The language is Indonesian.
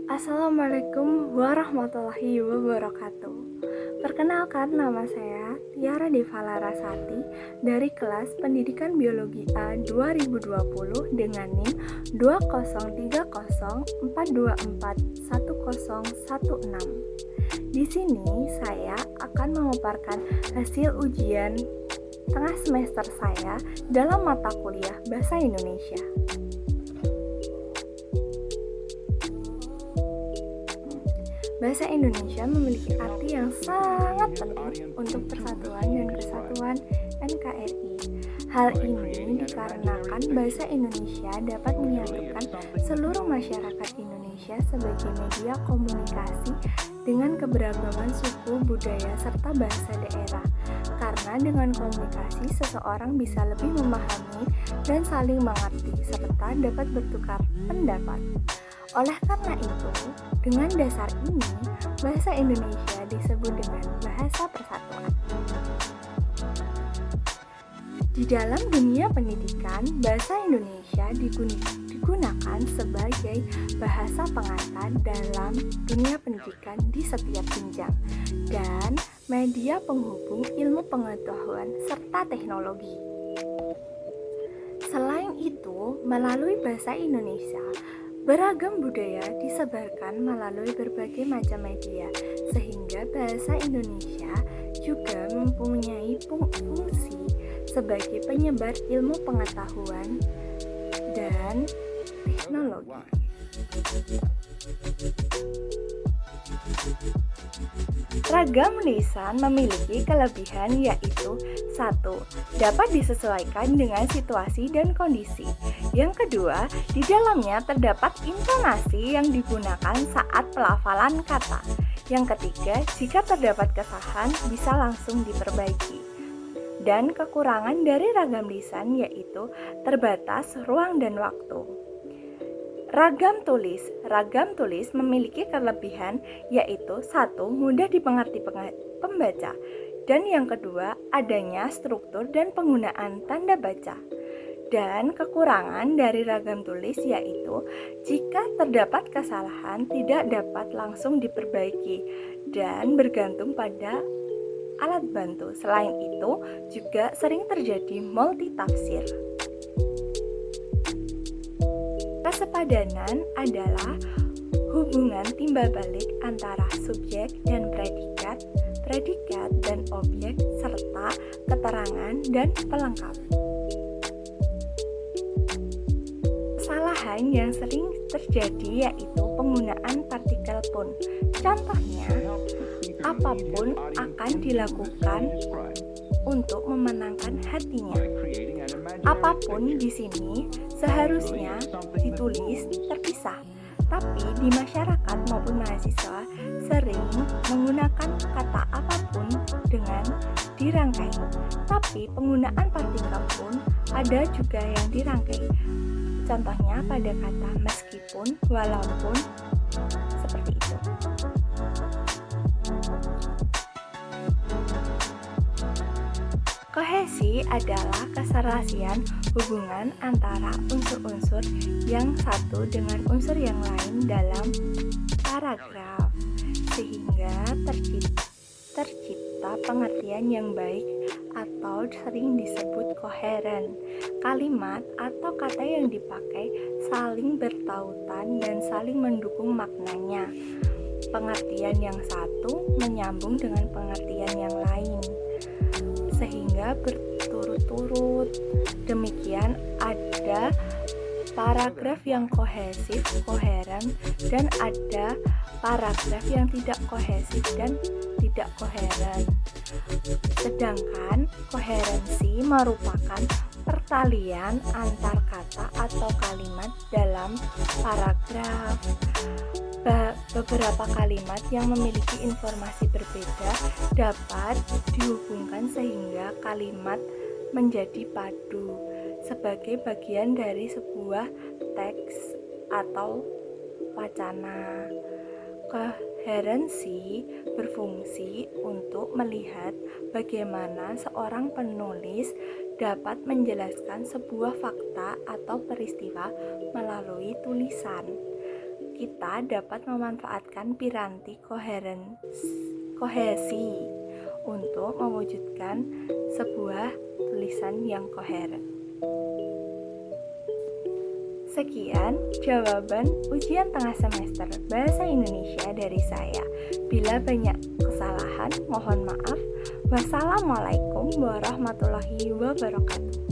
Assalamualaikum warahmatullahi wabarakatuh. Perkenalkan, nama saya Tiara Deva Larasati dari kelas Pendidikan Biologi A 2020 dengan NIM 203042410016. Di sini saya akan memaparkan hasil ujian tengah semester saya dalam mata kuliah Bahasa Indonesia. Bahasa Indonesia memiliki arti yang sangat penting untuk persatuan dan kesatuan NKRI. Hal ini dikarenakan bahasa Indonesia dapat menyatukan seluruh masyarakat Indonesia sebagai media komunikasi dengan keberagaman suku, budaya, serta bahasa daerah. Karena dengan komunikasi, seseorang bisa lebih memahami dan saling mengerti, serta dapat bertukar pendapat. Oleh karena itu, dengan dasar ini, bahasa Indonesia disebut dengan bahasa persatuan. Di dalam dunia pendidikan, bahasa Indonesia digunakan sebagai bahasa pengantar dalam dunia pendidikan di setiap jenjang dan media penghubung ilmu pengetahuan serta teknologi. Selain itu, melalui bahasa Indonesia, beragam budaya disebarkan melalui berbagai macam media, sehingga bahasa Indonesia juga mempunyai fungsi sebagai penyebar ilmu pengetahuan dan teknologi. Ragam lisan memiliki kelebihan yaitu 1. Dapat disesuaikan dengan situasi dan kondisi. Yang kedua, di dalamnya terdapat intonasi yang digunakan saat pelafalan kata. Yang ketiga, jika terdapat kesalahan bisa langsung diperbaiki. Dan kekurangan dari ragam lisan yaitu terbatas ruang dan waktu. Ragam tulis memiliki kelebihan yaitu 1. Mudah dimengerti pembaca, dan yang kedua adanya struktur dan penggunaan tanda baca. Dan kekurangan dari ragam tulis yaitu jika terdapat kesalahan tidak dapat langsung diperbaiki dan bergantung pada alat bantu. Selain itu juga sering terjadi multitafsir. Kesepadanan adalah hubungan timbal balik antara subjek dan predikat, predikat dan objek, serta keterangan dan pelengkap. Kesalahan yang sering terjadi yaitu penggunaan partikel pun. Contohnya, apapun akan dilakukan untuk memenangkan hatinya. Apapun di sini seharusnya ditulis terpisah, tapi di masyarakat maupun mahasiswa sering menggunakan kata apapun dengan dirangkai. Tapi penggunaan partikel pun ada juga yang dirangkai. Contohnya pada kata meskipun, walaupun, seperti itu. Kohesi adalah keserasian hubungan antara unsur-unsur yang satu dengan unsur yang lain dalam paragraf, sehingga tercipta pengertian yang baik atau sering disebut koheren. Kalimat atau kata yang dipakai saling bertautan dan saling mendukung maknanya. Pengertian yang satu menyambung dengan pengertian yang lain, sehingga berturut-turut. Demikian ada paragraf yang kohesif, koheren, dan ada paragraf yang tidak kohesif dan tidak koheren. Sedangkan koherensi merupakan pertalian antar kata atau kalimat dalam paragraf. Beberapa kalimat yang memiliki informasi berbeda dapat dihubungkan sehingga kalimat menjadi padu sebagai bagian dari sebuah teks atau wacana. Koherensi berfungsi untuk melihat bagaimana seorang penulis dapat menjelaskan sebuah fakta atau peristiwa melalui tulisan. kita dapat memanfaatkan piranti kohesi untuk mewujudkan sebuah tulisan yang koheren. Sekian jawaban ujian tengah semester Bahasa Indonesia dari saya. Bila banyak kesalahan, mohon maaf. Wassalamualaikum warahmatullahi wabarakatuh.